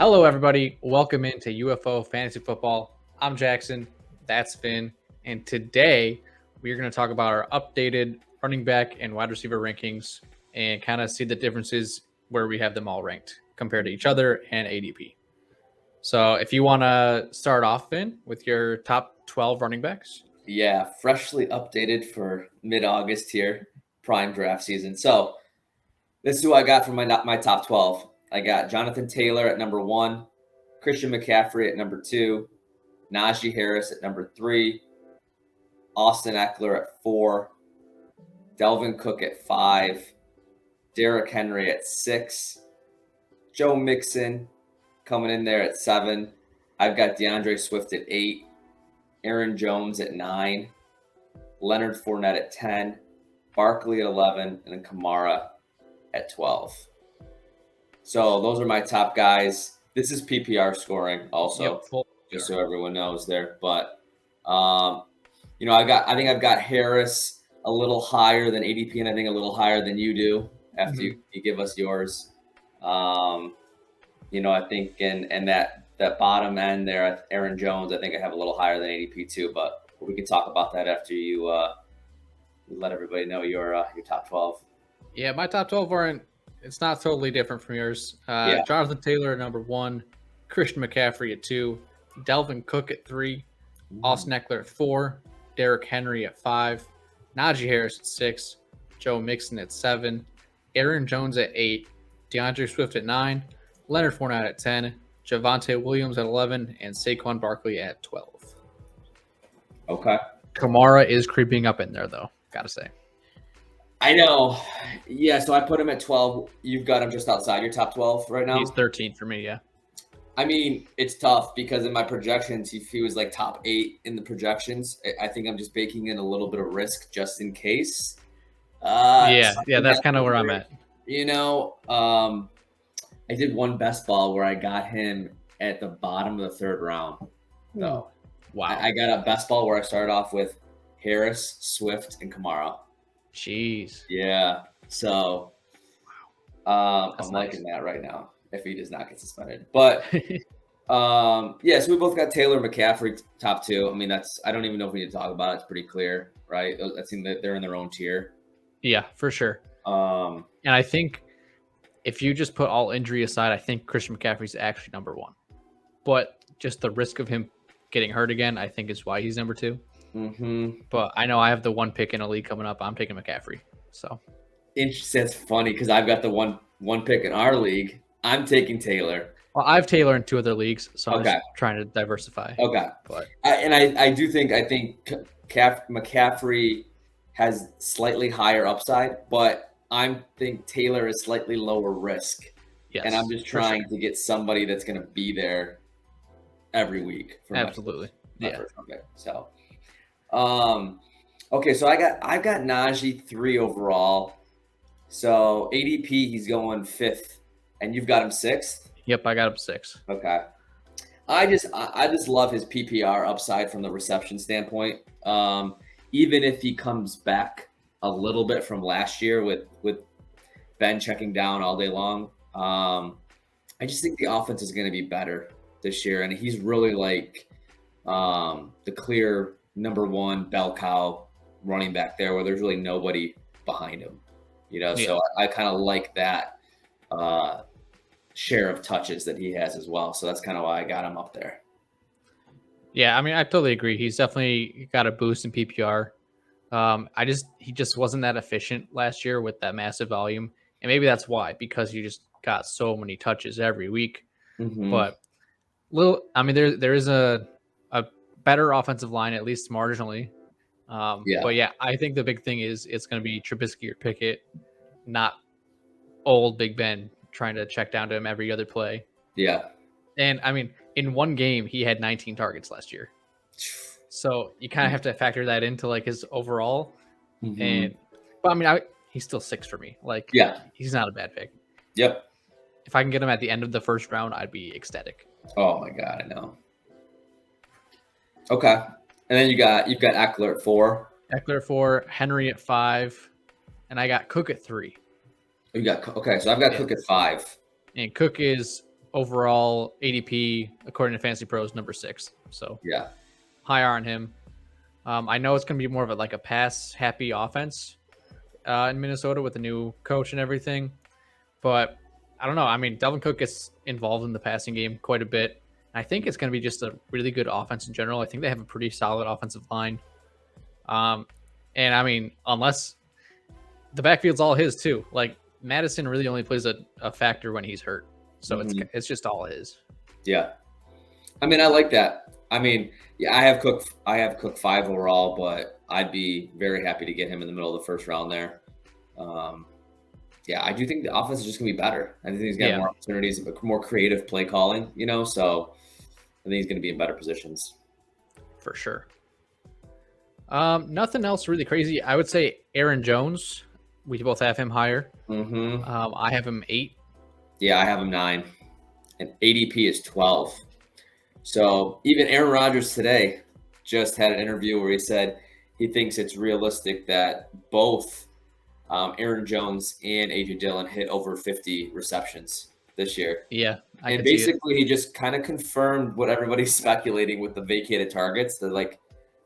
Hello, everybody. Welcome into UFO Fantasy Football. I'm Jackson. That's Finn. And today we are going to talk about our updated running back and wide receiver rankings and kind of see the differences where we have them all ranked compared to each other and ADP. So if you want to start off, Finn, with your top 12 running backs. Yeah, freshly updated for mid-August here, prime draft season. So this is who I got for my top 12. I got Jonathan Taylor at number 1, Christian McCaffrey at number 2, Najee Harris at number 3, Austin Eckler at 4, Delvin Cook at 5, Derrick Henry at 6, Joe Mixon coming in there at 7. I've got DeAndre Swift at 8, Aaron Jones at 9, Leonard Fournette at 10, Barkley at 11, and then Kamara at 12. So those are my top guys. This is PPR scoring also, just so everyone knows there. But I think I've got Harris a little higher than ADP, and I think a little higher than you do after you give us yours. I think and that bottom end there, Aaron Jones, I think I have a little higher than ADP too. But we can talk about that after you let everybody know your top 12. Yeah, my top 12 aren't. It's not totally different from yours. Jonathan Taylor at number 1, Christian McCaffrey at 2, Delvin Cook at 3, Austin Eckler at 4, Derrick Henry at 5, Najee Harris at 6, Joe Mixon at 7, Aaron Jones at 8, DeAndre Swift at 9, Leonard Fournette at 10, Javonte Williams at 11, and Saquon Barkley at 12. Okay. Kamara is creeping up in there, though, gotta say. I know. Yeah, so I put him at 12. You've got him just outside your top 12 right now? He's 13 for me, yeah. I mean, it's tough because in my projections, if he was like top 8 in the projections, I think I'm just baking in a little bit of risk just in case. That's kind of where I'm at. I did one best ball where I got him at the bottom of the 3rd round. So, wow. I got a best ball where I started off with Harris, Swift, and Kamara. Jeez. Yeah. So I'm nice. liking that right now if he does not get suspended. But so we both got Taylor McCaffrey top 2. I mean, I don't even know if we need to talk about it. It's pretty clear, right? I think that they're in their own tier. Yeah, for sure. And I think if you just put all injury aside, I think Christian McCaffrey's actually number 1. But just the risk of him getting hurt again, I think is why he's number 2. But I know I have the 1 pick in a league coming up. I'm taking McCaffrey. So interesting. It's funny because I've got the one pick in our league. I'm taking Taylor. Well, I have Taylor in 2 other leagues, so I'm just trying to diversify. Okay, but I think McCaffrey has slightly higher upside, but I think Taylor is slightly lower risk. Yes, and I'm just trying to get somebody that's going to be there every week. Absolutely. So. Okay, so I've got Najee 3 overall. So ADP he's going 5th, and you've got him 6th. Yep, I got him 6. Okay, I just love his PPR upside from the reception standpoint. Even if he comes back a little bit from last year with Ben checking down all day long, I just think the offense is going to be better this year, and he's really like the clear number 1 bell cow running back there where there's really nobody behind him, So I kind of like that share of touches that he has as well. So that's kind of why I got him up there. Yeah, I mean, I totally agree. He's definitely got a boost in PPR. He just wasn't that efficient last year with that massive volume. And maybe that's why, because you just got so many touches every week. But there is a better offensive line, at least marginally. But yeah, I think the big thing is it's going to be Trubisky or Pickett, not old Big Ben trying to check down to him every other play. Yeah. And I mean, in one game, he had 19 targets last year. So you kind of have to factor that into like his overall. But I mean, he's still 6 for me. Like, he's not a bad pick. Yep. If I can get him at the end of the 1st round, I'd be ecstatic. Oh my God, I know. Okay. And then you've got Eckler at 4. Eckler at 4, Henry at 5, and I got Cook at 3. So I've got Cook at 5. And Cook is overall ADP according to Fantasy Pros, number 6. So Yeah. higher on him. I know it's going to be more of a pass happy offense in Minnesota with the new coach and everything, but I don't know. I mean, Dalvin Cook gets involved in the passing game quite a bit. I think it's going to be just a really good offense in general. I think they have a pretty solid offensive line. And I mean, unless the backfield's all his too. Like Madison really only plays a factor when he's hurt. So it's just all his. Yeah. I mean, I like that. I mean, yeah, I have Cook 5 overall, but I'd be very happy to get him in the middle of the first round there. Yeah, I do think the offense is just gonna be better. I think he's got more opportunities, more creative play calling, so I think he's gonna be in better positions. For sure. Nothing else really crazy. I would say Aaron Jones. We both have him higher. I have him 8. Yeah, I have him 9. And ADP is 12. So even Aaron Rodgers today just had an interview where he said he thinks it's realistic that both Aaron Jones and AJ Dillon hit over 50 receptions this year. Yeah. And basically he just kind of confirmed what everybody's speculating with the vacated targets. They're like,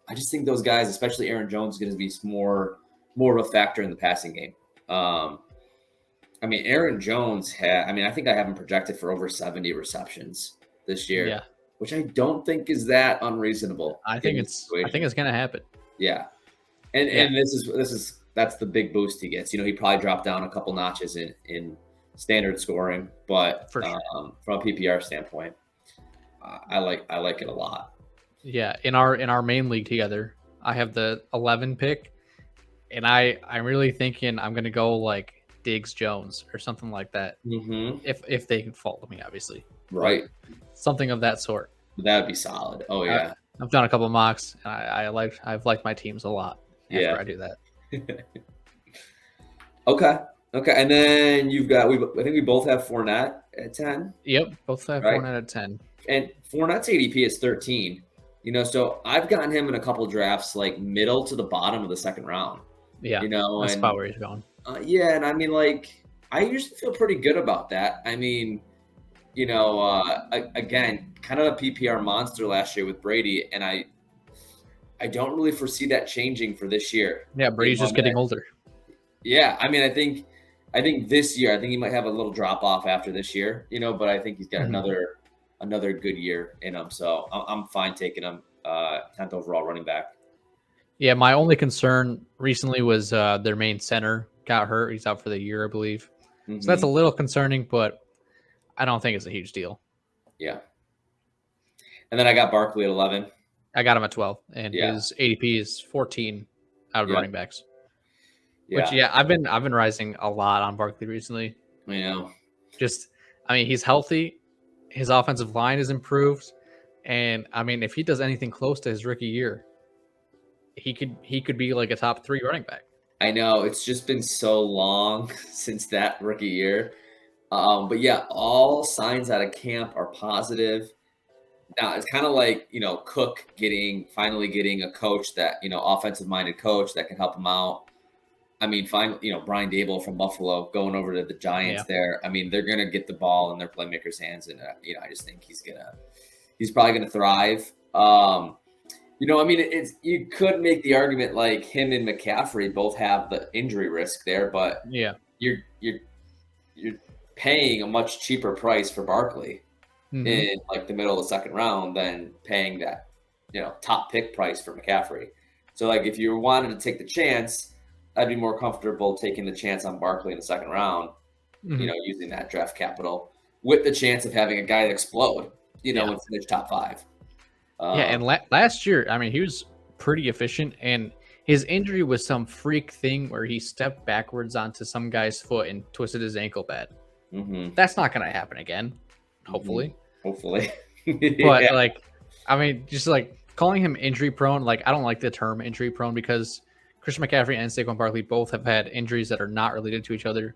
I just think those guys, especially Aaron Jones, is going to be more of a factor in the passing game. I mean, Aaron Jones I think I have him projected for over 70 receptions this year, which I don't think is that unreasonable. I think it's going to happen. Yeah. And that's the big boost he gets. He probably dropped down a couple notches in standard scoring, but for sure. From a PPR standpoint, I like it a lot. Yeah, in our main league together, I have the 11 pick, and I'm really thinking I'm gonna go like Diggs Jones or something like that. If they can follow me, obviously. Right. Something of that sort. That'd be solid. Oh yeah. I've done a couple of mocks. And I've liked my teams a lot after I do that. Okay. And then you've got I think we both have Fournette at 10. Yep, both have Fournette at 10. And Fournette's ADP is 13. So I've gotten him in a couple drafts like middle to the bottom of the second round. Yeah, that's about where he's going. Yeah, and I mean, like, I usually feel pretty good about that. I mean, again, kind of a PPR monster last year with Brady, and I don't really foresee that changing for this year. Yeah, Brady's just getting older. Yeah, I mean, I think this year, I think he might have a little drop off after this year, but I think he's got another good year in him. So I'm fine taking him 10th overall running back. Yeah, my only concern recently was their main center got hurt. He's out for the year, I believe. So that's a little concerning, but I don't think it's a huge deal. Yeah. And then I got Barkley at 11. I got him at 12, and his ADP is 14 out of running backs. Yeah. Which, I've been rising a lot on Barkley recently. I know. He's healthy. His offensive line is improved. And, I mean, if he does anything close to his rookie year, he could be like a top 3 running back. I know. It's just been so long since that rookie year. But, yeah, all signs out of camp are positive. Now, it's kind of like, Cook finally getting a coach that, offensive-minded coach that can help him out. I mean, finally, Brian Dable from Buffalo going over to the Giants there. I mean, they're going to get the ball in their playmakers' hands. And, I just think he's probably going to thrive. You could make the argument like him and McCaffrey both have the injury risk there, but you're paying a much cheaper price for Barkley in like the middle of the second round than paying that, top pick price for McCaffrey. So like if you wanted to take the chance, I'd be more comfortable taking the chance on Barkley in the second round, using that draft capital with the chance of having a guy explode, and finish top 5. And last year, I mean, he was pretty efficient, and his injury was some freak thing where he stepped backwards onto some guy's foot and twisted his ankle bad. That's not going to happen again, hopefully. Hopefully. But, just like calling him injury prone, like, I don't like the term injury prone because Christian McCaffrey and Saquon Barkley both have had injuries that are not related to each other.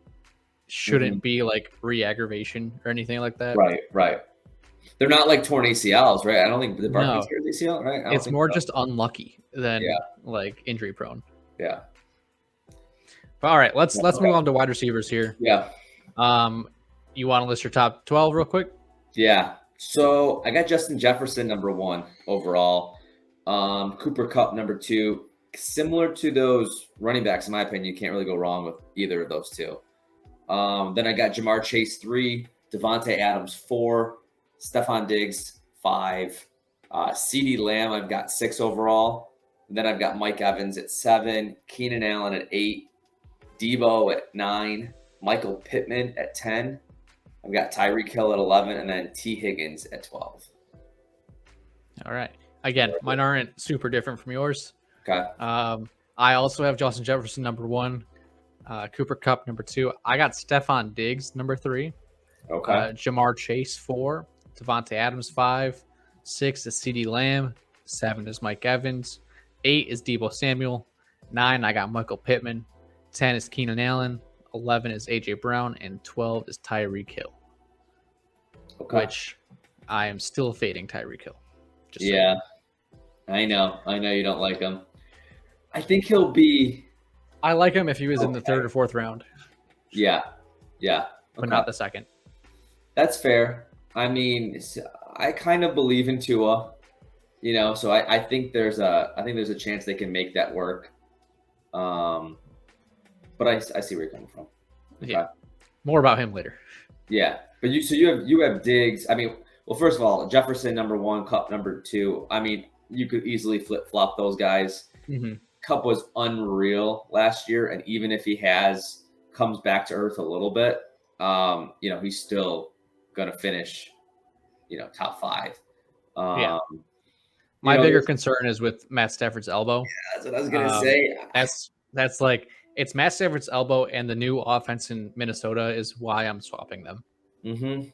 Shouldn't be like re-aggravation or anything like that. Right. They're not like torn ACLs, right? I don't think the Barkley's torn ACL, right? It's more just unlucky than like injury prone. Yeah. But all right, let's move on to wide receivers here. Yeah. You want to list your top 12 real quick? Yeah. So I got Justin Jefferson number 1 overall. Cooper Kupp number 2. Similar to those running backs, in my opinion, you can't really go wrong with either of those two. Then I got Jamar Chase 3, Devontae Adams 4, Stephon Diggs 5, CeeDee Lamb I've got 6 overall. And then I've got Mike Evans at 7, Keenan Allen at 8, Debo at 9, Michael Pittman at 10. I've got Tyreek Hill at 11, and then T. Higgins at 12. All right. Again, mine aren't super different from yours. Okay. I also have Justin Jefferson number 1, Cooper Kupp number 2. I got Stephon Diggs number 3. Okay. Jamar Chase 4, Devontae Adams 5, 6 is CeeDee Lamb, 7 is Mike Evans, 8 is Debo Samuel, 9 I got Michael Pittman, 10 is Keenan Allen, 11 is AJ Brown, and 12 is Tyreek Hill. Okay. Which I am still fading Tyreek Hill. Just yeah. I know you don't like him. I think he'll be. I like him if he was in the 3rd or 4th round. Yeah. But not the 2nd. That's fair. I mean, I kind of believe in Tua, so I think there's a chance they can make that work. But I see where you're coming from. Okay. Yeah. More about him later. Yeah. But you have Diggs. I mean, well, first of all, Jefferson number 1, Kupp number 2. I mean, you could easily flip flop those guys. Mm-hmm. Kupp was unreal last year, and even if he comes back to earth a little bit, he's still gonna finish, top 5. Yeah. My bigger concern is with Matt Stafford's elbow. Yeah, that's what I was gonna say. That's like it's Matt Stafford's elbow, and the new offense in Minnesota is why I'm swapping them. Mm-hmm.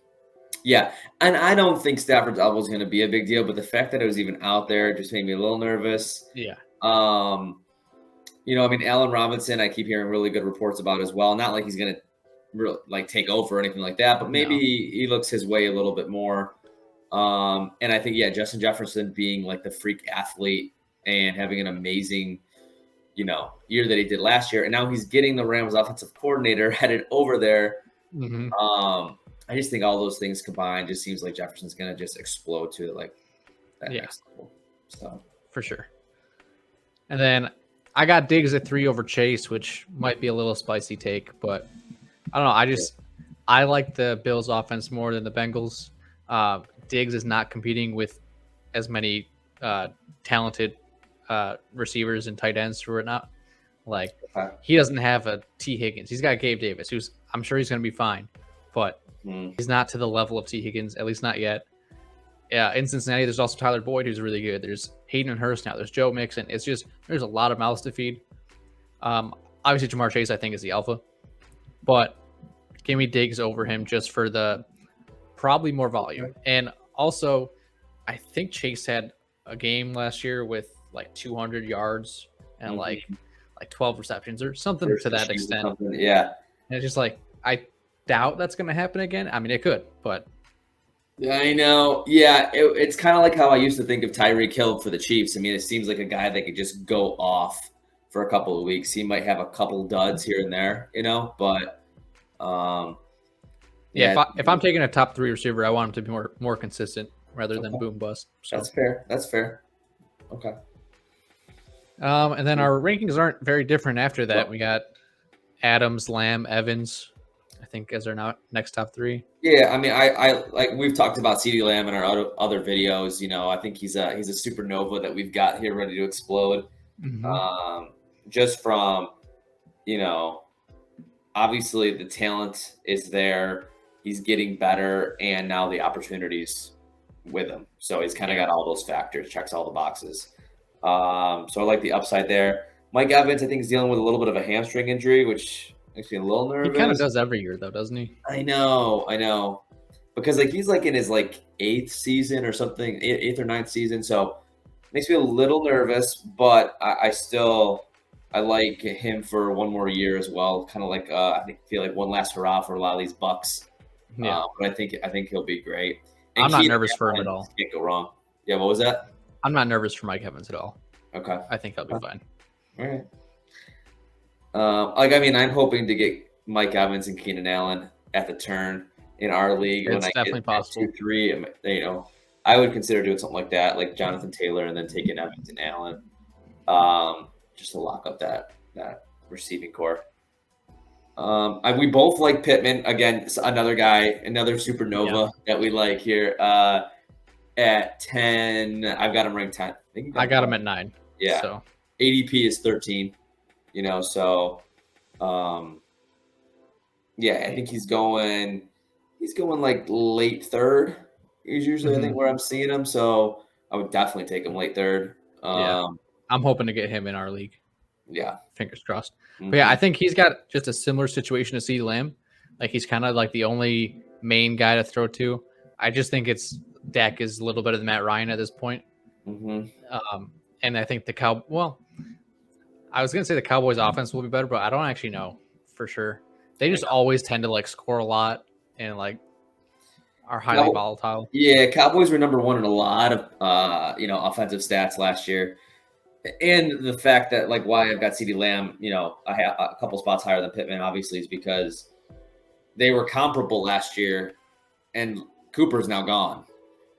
Yeah, and I don't think Stafford's elbow is going to be a big deal, but the fact that it was even out there just made me a little nervous. Yeah. I mean, Allen Robinson, I keep hearing really good reports about as well. Not like he's going to really take over or anything like that, but maybe he looks his way a little bit more. And I think, Justin Jefferson being like the freak athlete and having an amazing, year that he did last year, and now he's getting the Rams offensive coordinator headed over there. Mm-hmm. I just think all those things combined just seems like Jefferson's going to just explode to that next level. So for sure. And then I got Diggs at 3 over Chase, which might be a little spicy take, but I don't know. I like the Bills offense more than the Bengals. Diggs is not competing with as many talented receivers and tight ends who are not. He doesn't have a T. Higgins. He's got Gabe Davis, I'm sure he's going to be fine, but he's not to the level of T. Higgins, at least not yet. Yeah, in Cincinnati, there's also Tyler Boyd, who's really good. There's Hayden Hurst now. There's Joe Mixon. It's just there's a lot of mouths to feed. Obviously, Jamar Chase, I think, is the alpha, but give me Diggs over him just for the probably more volume. And also, I think Chase had a game last year with 200 yards and like 12 receptions or something to that extent. Yeah. And it's just I doubt that's going to happen again. I mean, it could, but. I know. Yeah, it's kind of like how I used to think of Tyreek Hill for the Chiefs. I mean, it seems like a guy that could just go off for a couple of weeks. He might have a couple duds here and there, but if I'm taking a top 3 receiver, I want him to be more consistent rather than boom bust. So. That's fair. Okay. And then our rankings aren't very different after that. We got Adams, Lamb, Evans, I think, as our next top 3. Yeah, I mean, I like we've talked about CeeDee Lamb in our other videos. I think he's a supernova that we've got here ready to explode. Mm-hmm. Just from, obviously the talent is there. He's getting better, and now the opportunities with him. So he's kind of got all those factors, checks all the boxes. So I like the upside there. Mike Evans, I think, is dealing with a little bit of a hamstring injury, which makes me a little nervous. He kind of does every year, though, doesn't he? I know. Because he's in his 8th season or something, 8th or 9th season. So it makes me a little nervous, but I like him for one more year as well. Kind of I feel like one last hurrah for a lot of these Bucks. Yeah. But I think he'll be great. And I'm not nervous for him at all. Can't go wrong. Yeah, what was that? I'm not nervous for Mike Evans at all. Okay. I think he'll be fine. All right. I'm hoping to get Mike Evans and Keenan Allen at the turn. in our league. It's When I definitely get possible. 2-3, I would consider doing something like that, like Jonathan Taylor, and then taking Edmonds and Allen, just to lock up that receiving core. We both like Pittman. Again, another guy, another supernova that we like here. At 10, I've got him ranked 10. I got him at 9. Yeah. So ADP is 13. So yeah, I think he's going like late third. Is usually I think where I'm seeing him. So I would definitely take him late third. yeah, I'm hoping to get him in our league. Yeah. Fingers crossed. But yeah, I think he's got just a similar situation to CeeDee Lamb. Like he's kind of like the only main guy to throw to. I just think Dak is a little better than Matt Ryan at this point. And I think I was gonna say the Cowboys' offense will be better, but I don't actually know for sure. They just always tend to like score a lot and like are highly volatile. Yeah, Cowboys were number 1 in a lot of offensive stats last year. And the fact that like why I've got CeeDee Lamb, I have a couple spots higher than Pittman, obviously, is because they were comparable last year, and Cooper's now gone.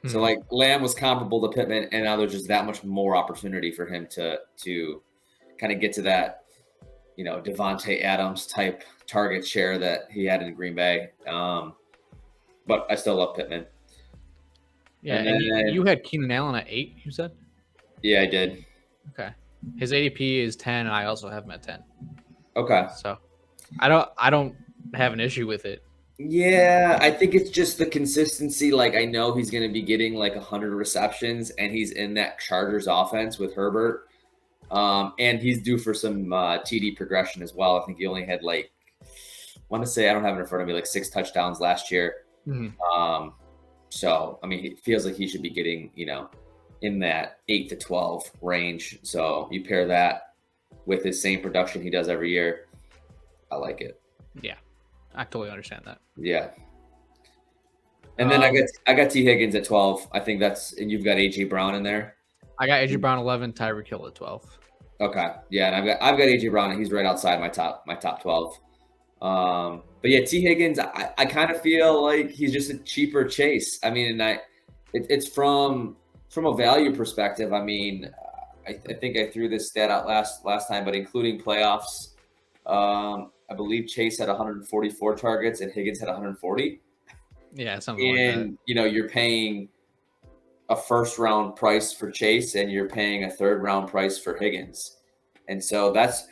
So like Lamb was comparable to Pittman, and now there's just that much more opportunity for him to kind of get to that, Devontae Adams type target share that he had in Green Bay. But I still love Pittman. Yeah, and you had Keenan Allen at 8, you said? Yeah, I did. Okay. His ADP is 10, and I also have him at 10. Okay. So I don't have an issue with it. Yeah, I think it's just the consistency. Like I know he's going to be getting like 100 receptions, and he's in that Chargers offense with Herbert. And he's due for some TD progression as well. I think he only had I want to say, I don't have it in front of me, like 6 touchdowns last year. So, I mean, it feels like he should be getting, in that 8 to 12 range. So you pair that with his same production he does every year. I like it. Yeah, I totally understand that. Yeah. And then I got T. Higgins at 12. I think and you've got AJ Brown in there. I got AJ Brown 11, Tyreek Hill at 12. Okay. Yeah, and I've got AJ Brown, and he's right outside my top 12. But yeah, T. Higgins, I kind of feel like he's just a cheaper chase. I mean, and it's from a value perspective. I mean, I think I threw this stat out last time, but including playoffs, I believe Chase had 144 targets and Higgins had 140. Yeah, something like that. And you're paying a first round price for Chase, and you're paying a third round price for Higgins, and so that's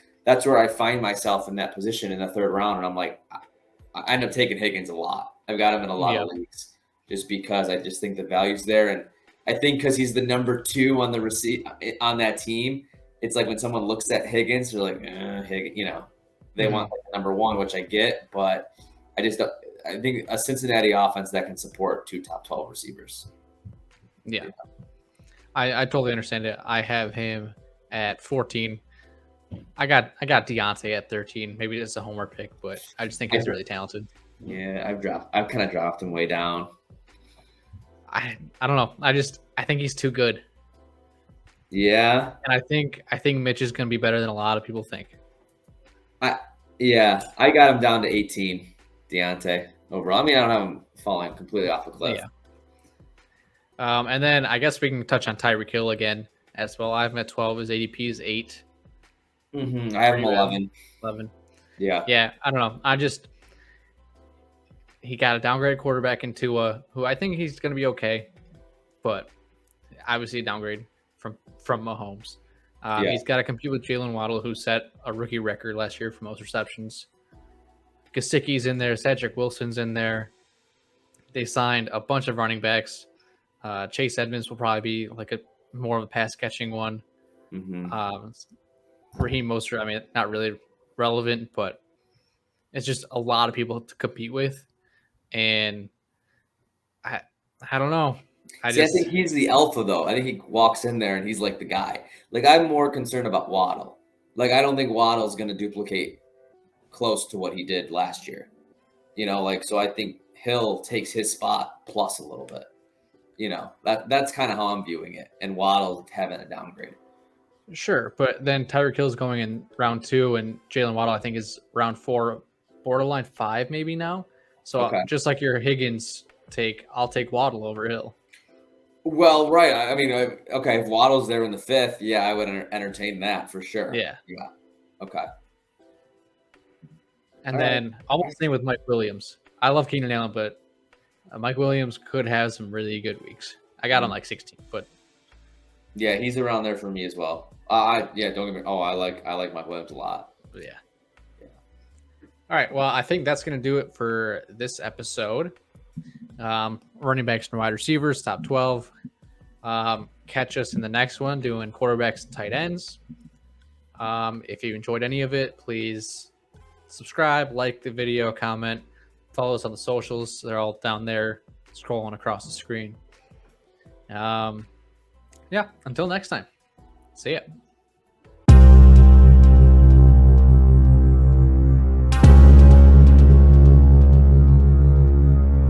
where I find myself in that position in the third round, and I'm like, I end up taking Higgins a lot. I've got him in a lot of leagues just because I just think the value's there, and I think because he's the number 2 on the on that team, it's like when someone looks at Higgins, they're like, Higgins, they want like the number 1, which I get, but I just don't. I think a Cincinnati offense that can support 2 top 12 receivers. Yeah. I totally understand it. I have him at 14. I got Deontay at 13. Maybe it's a homer pick, but I just think he's really talented. Yeah, I've kind of dropped him way down. I don't know. I think he's too good. Yeah. And I think Mitch is going to be better than a lot of people think. I got him down to 18, Deontay, overall. I mean, I don't have him falling completely off the cliff. Yeah. And then I guess we can touch on Tyreek Hill again as well. I have him at 12. His ADP is 8. I have him 11. 11. Yeah. Yeah, I don't know. He got a downgraded quarterback in Tua, who I think he's going to be okay, but obviously a downgrade from Mahomes. He's got to compete with Jalen Waddle, who set a rookie record last year for most receptions. Gesicki's in there. Cedric Wilson's in there. They signed a bunch of running backs. Chase Edmonds will probably be like more of a pass-catching one. Raheem Mostert, I mean, not really relevant, but it's just a lot of people to compete with. And I don't know. I think he's the alpha, though. I think he walks in there and he's like the guy. Like, I'm more concerned about Waddle. Like, I don't think Waddle's going to duplicate close to what he did last year. So I think Hill takes his spot plus a little bit. That's kind of how I'm viewing it. And Waddle having a downgrade. Sure, but then Tyreek Hill's going in round 2, and Jalen Waddle, I think, is round 4, borderline 5 maybe now. So Okay. just like your Higgins take, I'll take Waddle over Hill. Well, right. I mean, okay, if Waddle's there in the 5th, yeah, I would entertain that for sure. Yeah. Yeah. Okay. And All right. then almost same with Mike Williams. I love Keenan Allen, but Mike Williams could have some really good weeks. I got him like 16, but yeah, he's around there for me as well. Yeah, don't get me. Oh, I like Mike Williams a lot. yeah. All right. Well, I think that's going to do it for this episode. Running backs and wide receivers, top 12. Catch us in the next one doing quarterbacks and tight ends. If you enjoyed any of it, please subscribe, like the video, comment, follow us on the socials. They're all down there scrolling across the screen. Yeah, until next time. See ya.